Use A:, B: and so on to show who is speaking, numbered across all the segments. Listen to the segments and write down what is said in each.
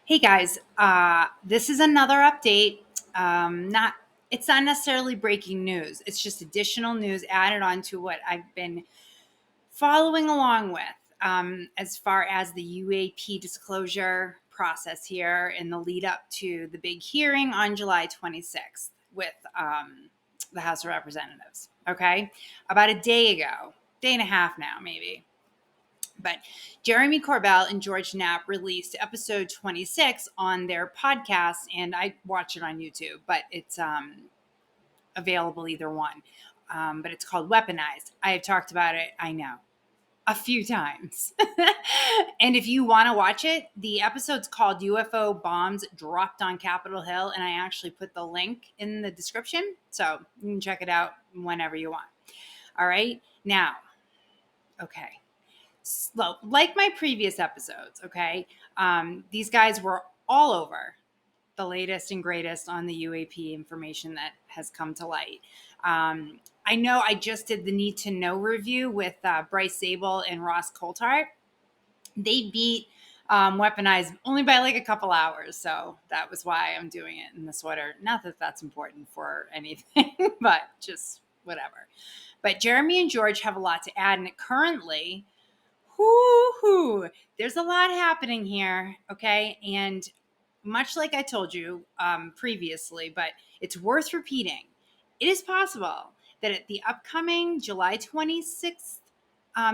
A: Hey guys, this is another update. Not It's not necessarily breaking news. It's just additional news added on to what I've been following along with as far as the UAP disclosure process here in the lead up to the big hearing on July 26th with the House of Representatives. Okay, about a day and a half now, maybe. But Jeremy Corbell and George Knapp released episode 26 on their podcast, and I watch it on YouTube, but it's available either one. But it's called Weaponized. I have talked about it, I know, a few times. And if you want to watch it, the episode's called UFO Bombs Dropped on Capitol Hill, and I actually put the link in the description, so you can check it out whenever you want. All right, now, okay. Well, like my previous episodes, okay, these guys were all over the latest and greatest on the UAP information that has come to light. I know I just did the Need to Know review with Bryce Zabel and Ross Coulthart. They beat Weaponized only by like a couple hours, so that was why I'm doing it in the sweater. Not that that's important for anything, but just whatever. But Jeremy and George have a lot to add, and currently, whoo, there's a lot happening here, okay? And much like I told you previously, but it's worth repeating. It is possible that at the upcoming July 26th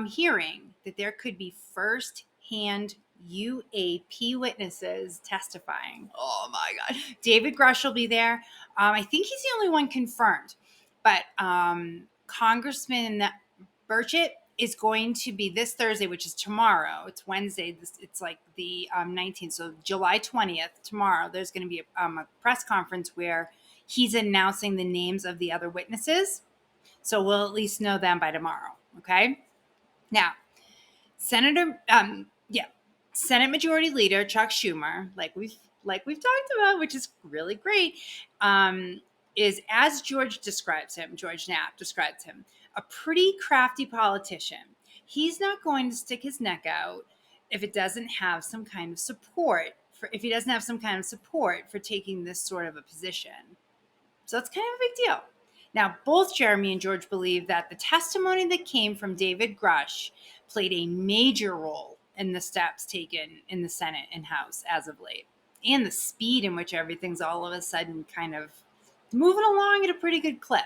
A: hearing, that there could be first-hand UAP witnesses testifying. Oh my God. David Grush will be there. I think he's the only one confirmed, but Congressman Burchett is going to be this Thursday, which is tomorrow. It's Wednesday. It's like the 19th. So July 20th, tomorrow, there's going to be a press conference where he's announcing the names of the other witnesses. So we'll at least know them by tomorrow. Okay. Now, Senate Majority Leader Chuck Schumer, like we've talked about, which is really great, is, as George Knapp describes him, a pretty crafty politician. He's not going to stick his neck out if he doesn't have some kind of support for taking this sort of a position. So that's kind of a big deal. Now, both Jeremy and George believe that the testimony that came from David Grush played a major role in the steps taken in the Senate and House as of late, and the speed in which everything's all of a sudden kind of moving along at a pretty good clip.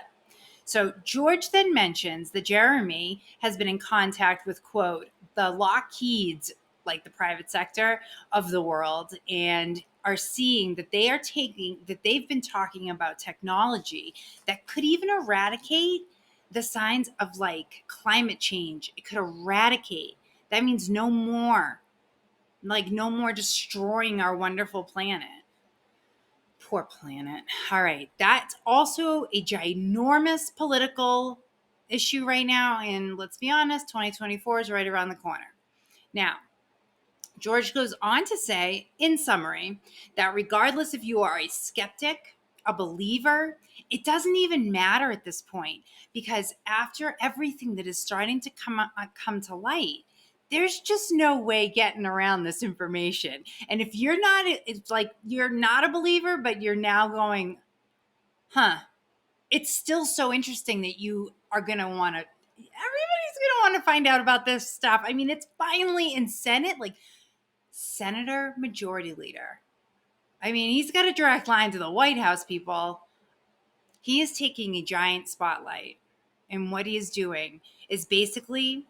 A: So George then mentions that Jeremy has been in contact with, quote, the Lockheeds, like the private sector of the world, and are seeing that they've been talking about technology that could even eradicate the signs of like climate change. It could eradicate. That means no more destroying our wonderful planet. Poor planet. All right. That's also a ginormous political issue right now. And let's be honest, 2024 is right around the corner. Now, George goes on to say, in summary, that regardless if you are a skeptic, a believer, it doesn't even matter at this point, because after everything that is starting to come to light, there's just no way getting around this information. And if you're not, it's like you're not a believer, but you're now going, it's still so interesting that you are going to want to, everybody's going to want to find out about this stuff. I mean, it's finally in Senate, like Senator Majority Leader. I mean, he's got a direct line to the White House, people. He is taking a giant spotlight. And what he is doing is basically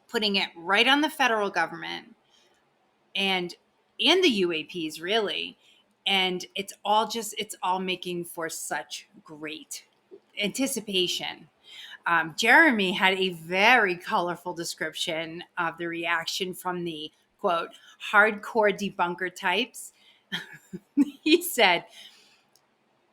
A: putting it right on the federal government and the UAPs, really. And it's all making for such great anticipation. Jeremy had a very colorful description of the reaction from the, quote, hardcore debunker types. He said,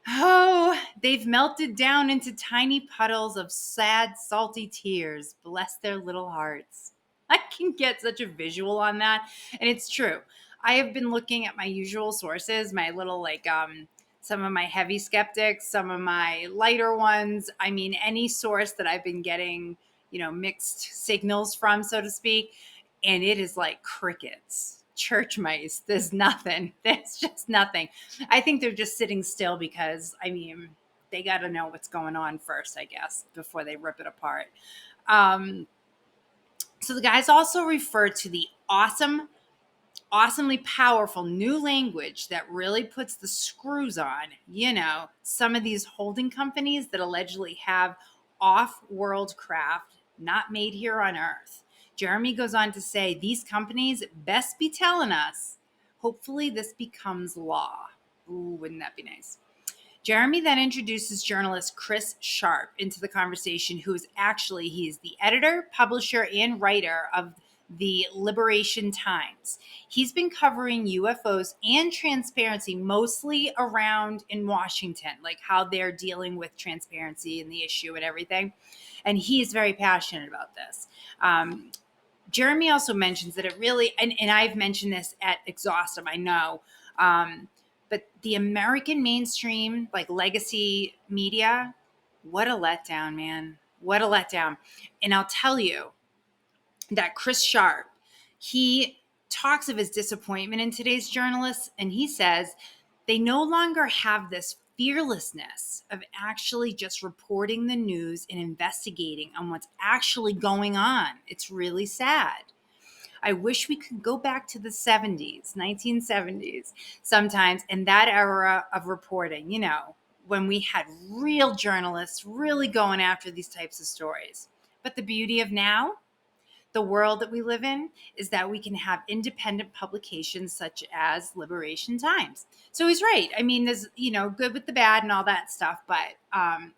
A: "Oh, they've melted down into tiny puddles of sad, salty tears. Bless their little hearts." I can get such a visual on that. And it's true. I have been looking at my usual sources, my little some of my heavy skeptics, some of my lighter ones. I mean, any source that I've been getting, mixed signals from, so to speak. And it is like crickets. church mice. There's nothing. There's just nothing. I think they're just sitting still because, I mean, they got to know what's going on first, I guess, before they rip it apart. So the guys also refer to the awesomely powerful new language that really puts the screws on, some of these holding companies that allegedly have off-world craft not made here on Earth. Jeremy goes on to say, these companies best be telling us. Hopefully this becomes law. Ooh, wouldn't that be nice? Jeremy then introduces journalist Chris Sharp into the conversation, he's the editor, publisher, and writer of the Liberation Times. He's been covering UFOs and transparency mostly around in Washington, like how they're dealing with transparency and the issue and everything. And he is very passionate about this. Jeremy also mentions that it really, and I've mentioned this at exhaustive, I know, but the American mainstream, like legacy media, what a letdown, man. What a letdown. And I'll tell you that Chris Sharp, he talks of his disappointment in today's journalists, and he says they no longer have this fearlessness of actually just reporting the news and investigating on what's actually going on. It's really sad. I wish we could go back to the 70s, 1970s sometimes, in that era of reporting, when we had real journalists really going after these types of stories. But the beauty of now, the world that we live in, is that we can have independent publications such as Liberation Times. So he's right. I mean, there's, good with the bad and all that stuff, but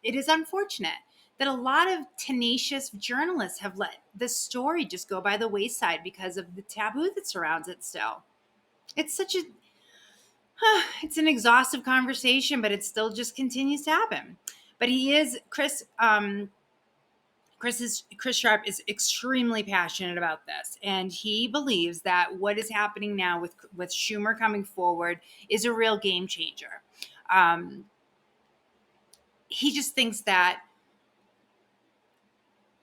A: it is unfortunate that a lot of tenacious journalists have let this story just go by the wayside because of the taboo that surrounds it still. It's it's an exhaustive conversation, but it still just continues to happen. But Chris Sharp is extremely passionate about this, and he believes that what is happening now with Schumer coming forward is a real game changer. He just thinks that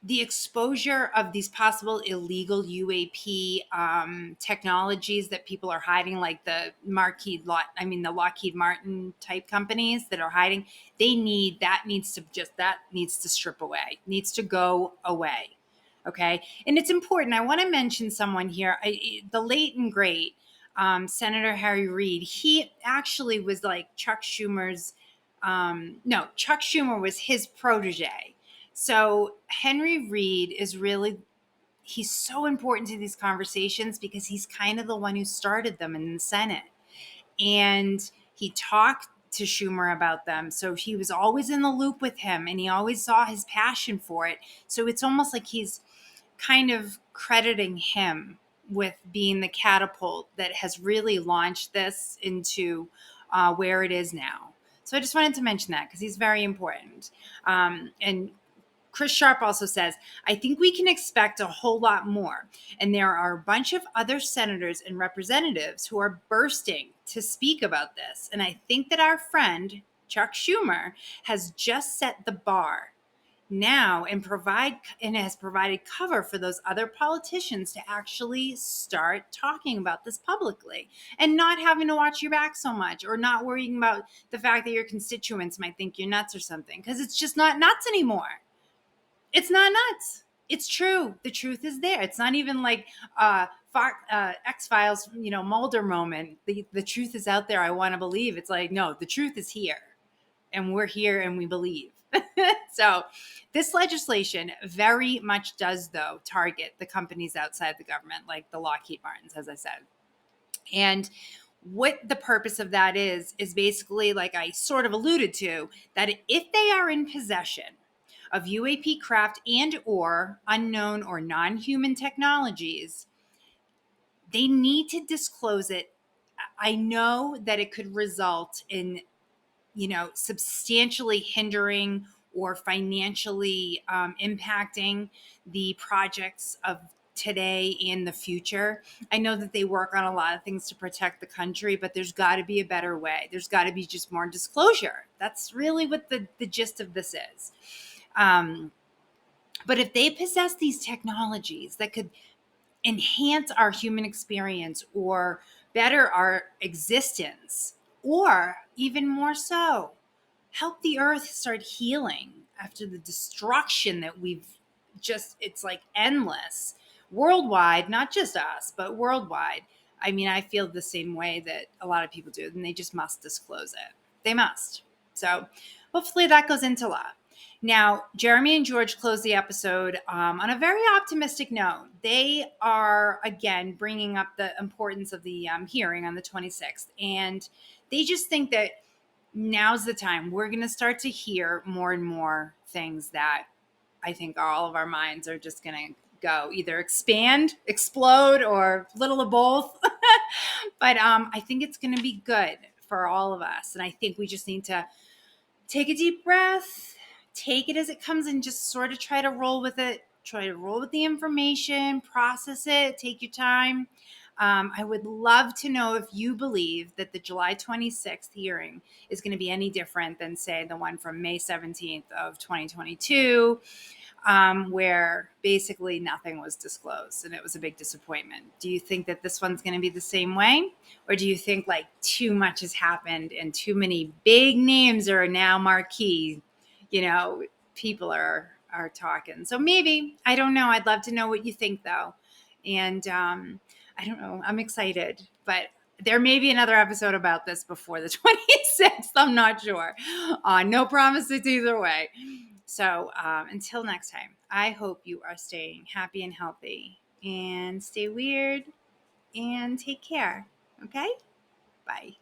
A: the exposure of these possible illegal UAP technologies that people are hiding, like the Lockheed Martin type companies that are hiding, that needs to strip away, needs to go away. Okay. And it's important. I want to mention someone here, the late and great Senator Harry Reid. He actually was like Chuck Schumer's, Chuck Schumer was his protege. So Henry Reid he's so important to these conversations because he's kind of the one who started them in the Senate. And he talked to Schumer about them. So he was always in the loop with him and he always saw his passion for it. So it's almost like he's kind of crediting him with being the catapult that has really launched this into where it is now. So I just wanted to mention that because he's very important. And Chris Sharp also says, I think we can expect a whole lot more. And there are a bunch of other senators and representatives who are bursting to speak about this. And I think that our friend, Chuck Schumer, has just set the bar now and has provided cover for those other politicians to actually start talking about this publicly and not having to watch your back so much or not worrying about the fact that your constituents might think you're nuts or something, because it's just not nuts anymore. It's not nuts. It's true. The truth is there. It's not even like X-Files, Mulder moment. The truth is out there. I want to believe. It's like, no, the truth is here. And we're here and we believe. So this legislation very much does, though, target the companies outside the government, like the Lockheed Martins, as I said. And what the purpose of that is basically, like I sort of alluded to, that if they are in possession of UAP craft and or unknown or non-human technologies, they need to disclose it. I know that it could result in, substantially hindering or financially impacting the projects of today and the future. I know that they work on a lot of things to protect the country, but there's got to be a better way. There's got to be just more disclosure. That's really what the gist of this is. But if they possess these technologies that could enhance our human experience or better our existence, or even more so, help the earth start healing after the destruction that we've just, it's like endless worldwide, not just us, but worldwide. I mean, I feel the same way that a lot of people do, and they just must disclose it. They must. So hopefully that goes into law. Now, Jeremy and George close the episode on a very optimistic note. They are, again, bringing up the importance of the hearing on the 26th. And they just think that now's the time. We're going to start to hear more and more things that I think all of our minds are just going to go either expand, explode, or little of both. But I think it's going to be good for all of us. And I think we just need to take a deep breath, take it as it comes, and just sort of try to roll with it. Try to roll with the information, process it, take your time. I would love to know if you believe that the July 26th hearing is going to be any different than, say, the one from May 17th of 2022, where basically nothing was disclosed and it was a big disappointment. Do you think that this one's going to be the same way? Or do you think like too much has happened and too many big names are now marquee? You know, people are talking. So maybe, I don't know. I'd love to know what you think though. And I don't know. I'm excited, but there may be another episode about this before the 26th. I'm not sure. No promises either way. So until next time, I hope you are staying happy and healthy, and stay weird and take care. Okay? Bye.